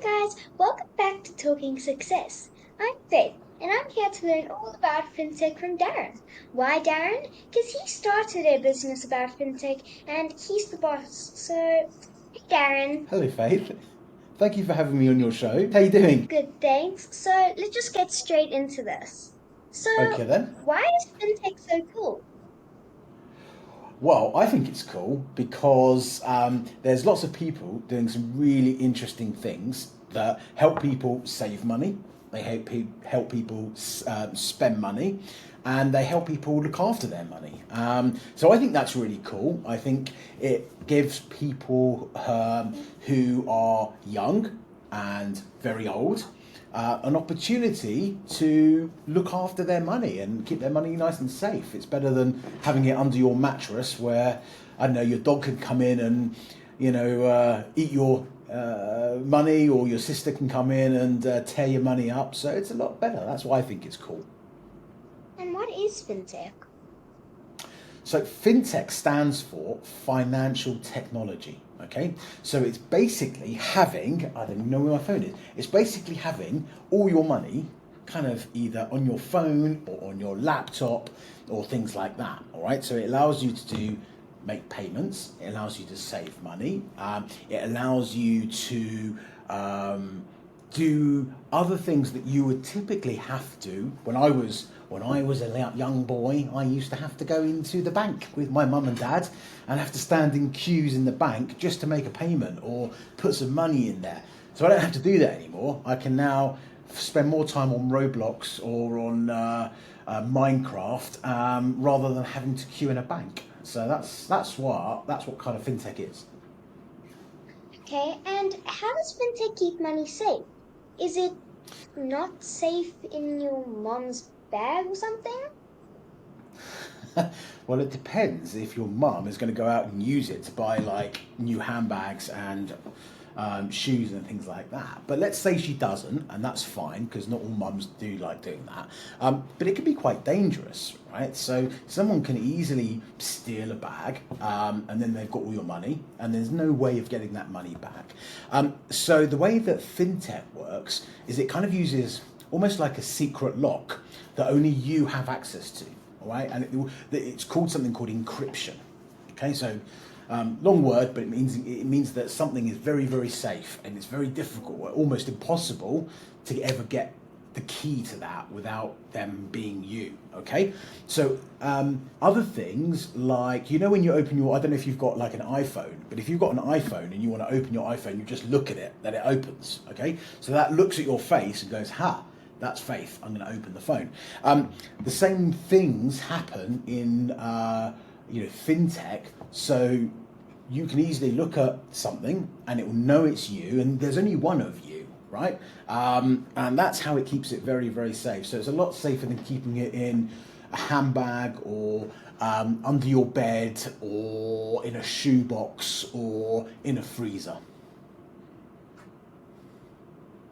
guys, welcome back to Talking Success. I'm Faith, and I'm here to learn all about FinTech from Darren. Why Darren? Because he started a business about FinTech and he's the boss. So, hey Darren. Hello, Faith. Thank you for having me on your show. How you doing? Good, thanks. So, let's just get straight into this. So, Okay then. why is FinTech so cool? Well, I think it's cool because there's lots of people doing some really interesting things that help people save money. They help people spend money, and they help people look after their money. So I think that's really cool. I think it gives people who are young and very old an opportunity to look after their money and keep their money nice and safe. It's better than having it under your mattress where, I don't know, your dog can come in and, eat your money, or your sister can come in and tear your money up. So it's a lot better. That's why I think it's cool. And what is FinTech? So FinTech stands for financial technology. Okay, so it's basically having, I don't even know where my phone is. It's basically having all your money kind of either on your phone or on your laptop or things like that. All right, so it allows you to make payments. It allows you to save money. It allows you to do other things that you would typically have to. When I was a young boy, I used to have to go into the bank with my mum and dad and have to stand in queues in the bank just to make a payment or put some money in there. So I don't have to do that anymore. I can now spend more time on Roblox or on Minecraft rather than having to queue in a bank. So that's what kind of fintech is. Okay, and how does FinTech keep money safe? Is it not safe in your mom's bag or something? Well, it depends if your mum is going to go out and use it to buy like new handbags and shoes and things like that. But let's say she doesn't, and that's fine because not all mums do like doing that. But it can be quite dangerous, right? So someone can easily steal a bag, and then they've got all your money, and there's no way of getting that money back. So the way that fintech works is it kind of uses almost like a secret lock that only you have access to. All right, and it's called something called encryption. Okay, so long word, but it means that something is very very safe, and it's very difficult, or almost impossible, to ever get the key to that without them being you. Okay, so other things like when you open your, I don't know if you've got like an iPhone, but if you've got an iPhone and you want to open your iPhone, you just look at it, then it opens. Okay, so that looks at your face and goes, ha, that's Faith. I'm going to open the phone. The same things happen in fintech. So you can easily look at something and it will know it's you, and there's only one of you, right? And that's how it keeps it very very safe. So it's a lot safer than keeping it in a handbag or under your bed or in a shoebox or in a freezer.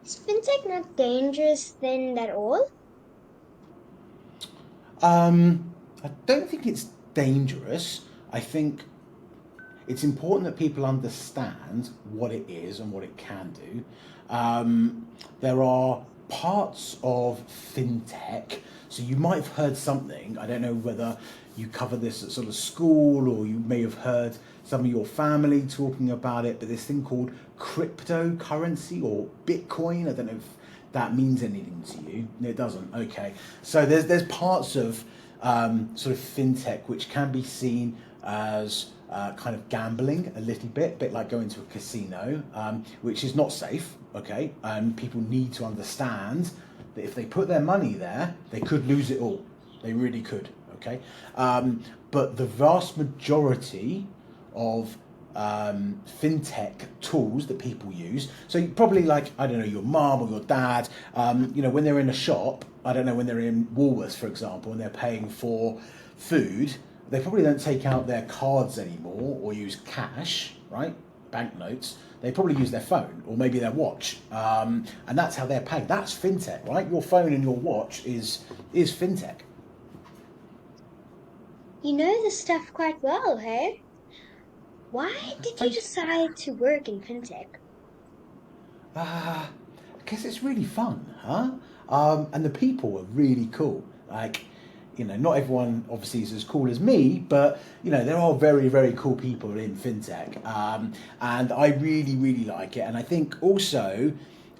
Is fintech not dangerous then at all? I don't think it's dangerous. I think it's important that people understand what it is and what it can do. There are parts of fintech, so you might have heard something. I don't know whether you cover this at sort of school or you may have heard some of your family talking about it, but this thing called cryptocurrency or Bitcoin. I don't know if that means anything to you. It doesn't. Okay, so there's parts of sort of fintech which can be seen as kind of gambling a little bit like going to a casino, which is not safe. Okay, and people need to understand that if they put their money there, they could lose it all. They really could. Okay, but the vast majority of fintech tools that people use. So you probably, like, I don't know, your mom or your dad, when they're in a shop, I don't know, when they're in Woolworths, for example, and they're paying for food, they probably don't take out their cards anymore or use cash, right? Banknotes. They probably use their phone or maybe their watch, and that's how they're paying. That's fintech, right? Your phone and your watch is fintech. You know this stuff quite well, hey? Why did you Thank you. decide to work in fintech? I guess it's really fun, huh? And the people are really cool. Like, not everyone obviously is as cool as me, but there are very, very cool people in fintech, and I really, really like it. And I think also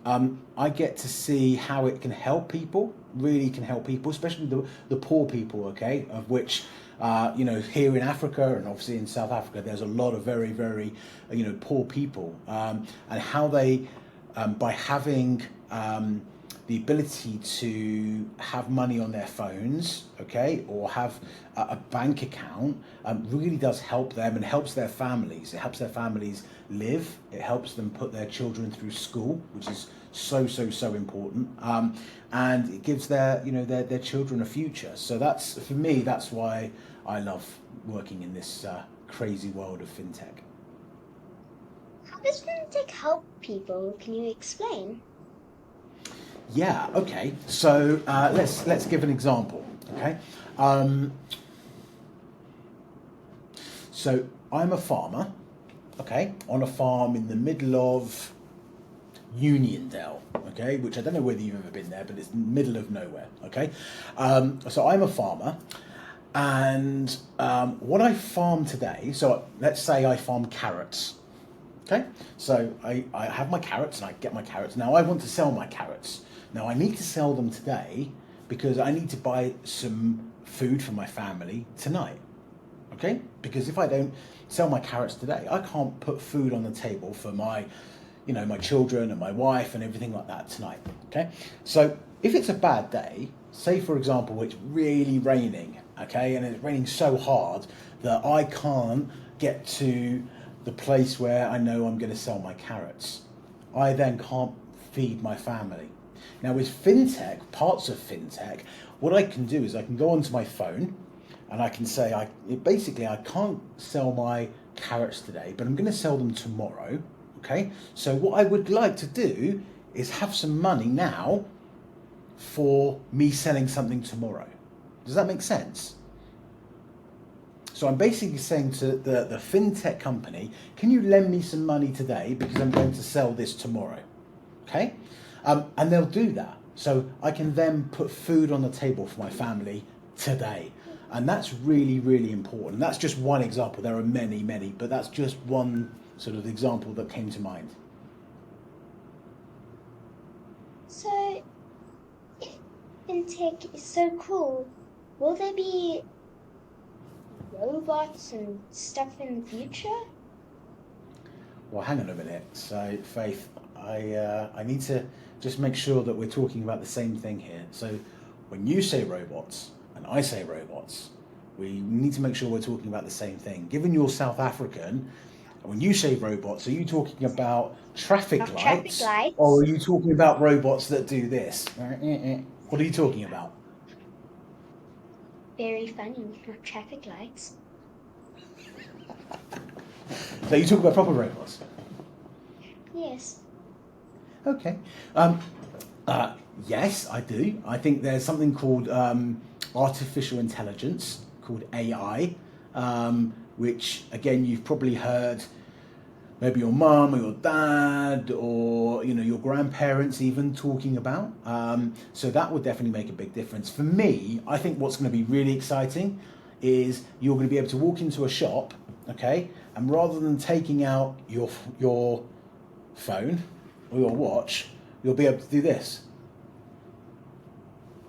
I get to see how it can help people. Really can help people, especially the poor people. Okay, of which. Here in Africa and obviously in South Africa, there's a lot of very, very, poor people, and how they, by having the ability to have money on their phones, okay, or have a bank account, really does help them and helps their families. It helps their families live. It helps them put their children through school, which is so, so, so important. And it gives their children a future. So that's, for me, that's why I love working in this crazy world of fintech. How does FinTech help people? Can you explain? Yeah. Okay. So let's give an example. Okay. Um, so I'm a farmer. Okay, on a farm in the middle of Uniondale. Okay, which I don't know whether you've ever been there, but it's middle of nowhere. Okay. So I'm a farmer. And what I farm today, so let's say I farm carrots. Okay, so I have my carrots and I get my carrots. Now I want to sell my carrots. Now I need to sell them today because I need to buy some food for my family tonight. Okay, because if I don't sell my carrots today, I can't put food on the table for my children and my wife and everything like that tonight. Okay, so if it's a bad day, say for example it's really raining, okay, and it's raining so hard that I can't get to the place where I know I'm going to sell my carrots, I then can't feed my family. Now with fintech, parts of fintech, what I can do is I can go onto my phone and I can say I can't sell my carrots today, but I'm going to sell them tomorrow. Okay, so what I would like to do is have some money now for me selling something tomorrow. Does that make sense? So I'm basically saying to the fintech company, can you lend me some money today because I'm going to sell this tomorrow? Okay, and they'll do that. So I can then put food on the table for my family today. And that's really, really important. That's just one example. There are many, many, but that's just one sort of example that came to mind. So, if FinTech is so cool, will there be robots and stuff in the future? Well, hang on a minute. So, Faith, I need to just make sure that we're talking about the same thing here. So, when you say robots and I say robots, we need to make sure we're talking about the same thing. Given you're South African, when you say robots, are you talking about traffic Not traffic lights or lights. are you talking about robots that do this? What are you talking about? Very funny, not traffic lights. So, you talk about proper robots? Yes. Okay. Um, yes, I do. I think there's something called artificial intelligence, called AI, which again you've probably heard maybe your mum or your dad or your grandparents even talking about. So that would definitely make a big difference. For me, I think what's going to be really exciting is you're going to be able to walk into a shop, okay, and rather than taking out your phone or your watch, you'll be able to do this.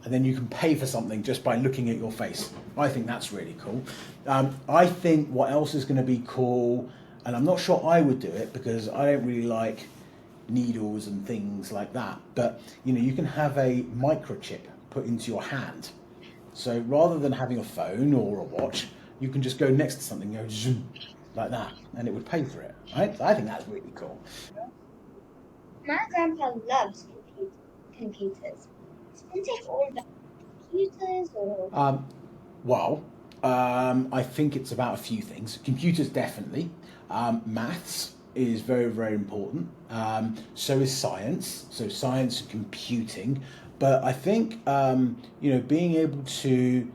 And then you can pay for something just by looking at your face. I think that's really cool. I think what else is going to be cool, and I'm not sure I would do it because I don't really like needles and things like that, but you can have a microchip put into your hand. So rather than having a phone or a watch, you can just go next to something, go zoom, like that, and it would pay for it. Right? I think that's really cool. My grandpa loves computers. Is FinTech all about computers or Um, well, I think it's about a few things. Computers, definitely. Maths is very, very important. So is science. So science and computing. But I think being able to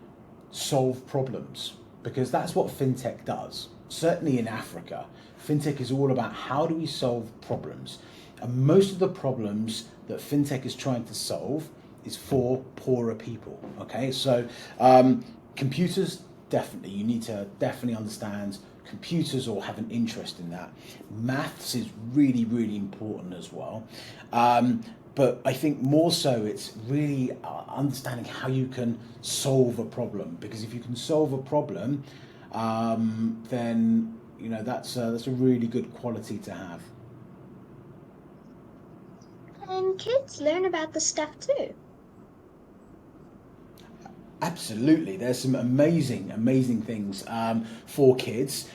solve problems because that's what fintech does. Certainly in Africa, fintech is all about how do we solve problems. And most of the problems that FinTech is trying to solve is for poorer people. Okay, so computers, definitely, you need to definitely understand computers or have an interest in that. Maths is really, really important as well. But I think more so it's really understanding how you can solve a problem, because if you can solve a problem, then that's a really good quality to have. And kids learn about this stuff too. Absolutely, there's some amazing, amazing things for kids.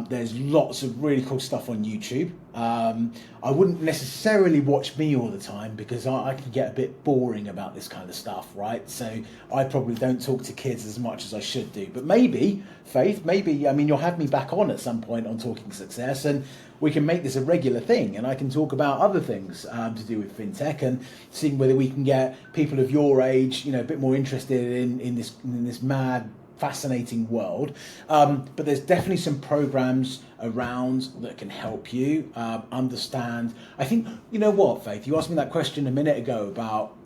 There's lots of really cool stuff on YouTube. I wouldn't necessarily watch me all the time because I can get a bit boring about this kind of stuff, right? So I probably don't talk to kids as much as I should do. But maybe, Faith, maybe, I mean, you'll have me back on at some point on Talking Success, and we can make this a regular thing, and I can talk about other things to do with FinTech and seeing whether we can get people of your age, a bit more interested in this mad, fascinating world. But there's definitely some programs around that can help you understand. I think, you know what, Faith, you asked me that question a minute ago about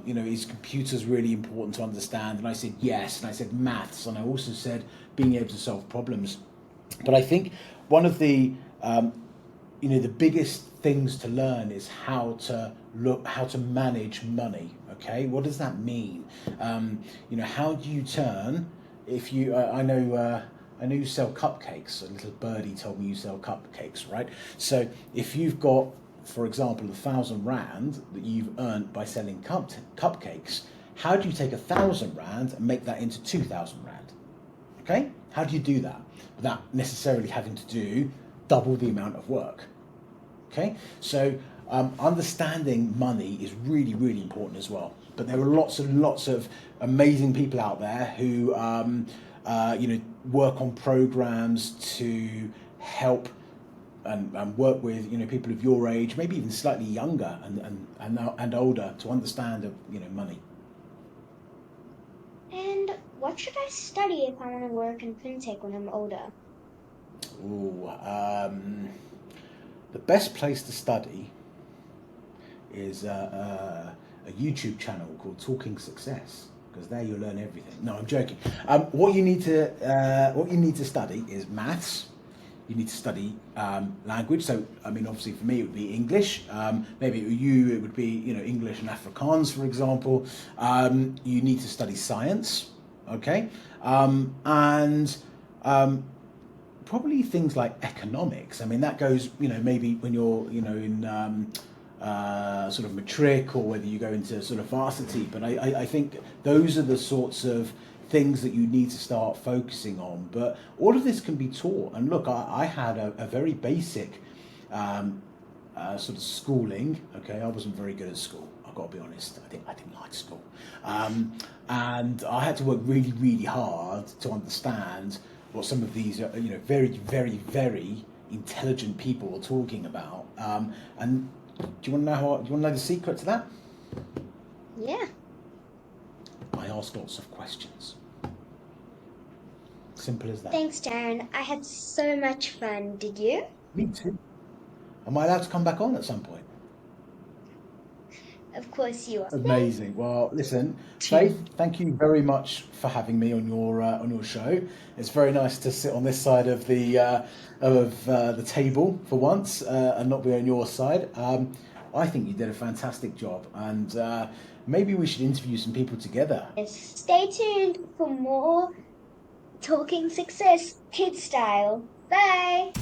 is computers really important to understand? And I said yes, and I said maths, and I also said being able to solve problems. But I think one of the biggest things to learn is how to manage money. Okay, what does that mean? How do you turn? If you, I know you sell cupcakes. A little birdie told me you sell cupcakes, right? So if you've got, for example, 1,000 rand that you've earned by selling cupcakes, how do you take 1,000 rand and make that into 2,000 rand? Okay, how do you do that without necessarily having to do double the amount of work? Okay, so understanding money is really, really important as well. But there are lots and lots of amazing people out there who, work on programs to help and work with people of your age, maybe even slightly younger and older, to understand money. And what should I study if I want to work in fintech when I'm older? Ooh, the best place to study is a YouTube channel called Talking Success, because there you'll learn everything. No, I'm joking. What you need to study is maths. You need to study language. So, I mean, obviously for me it would be English. Maybe it would be English and Afrikaans, for example. You need to study science, okay, and probably things like economics. I mean, that goes, maybe when you're, in sort of matric, or whether you go into sort of varsity. But I think those are the sorts of things that you need to start focusing on. But all of this can be taught. And look, I had a very basic sort of schooling. Okay, I wasn't very good at school. I've got to be honest. I didn't like school, and I had to work really, really hard to understand what some of these very, very, very intelligent people are talking about. And do you want to know do you want to know the secret to that? Yeah. I ask lots of questions. Simple as that. Thanks, Darren. I had so much fun. Did you? Me too. Am I allowed to come back on at some point? Of course you are. Amazing. Well, listen, Faith, thank you very much for having me on your show. It's very nice to sit on this side of the table for once and not be on your side. I think you did a fantastic job, and maybe we should interview some people together. Yes. Stay tuned for more Talking Success Kid Style. Bye.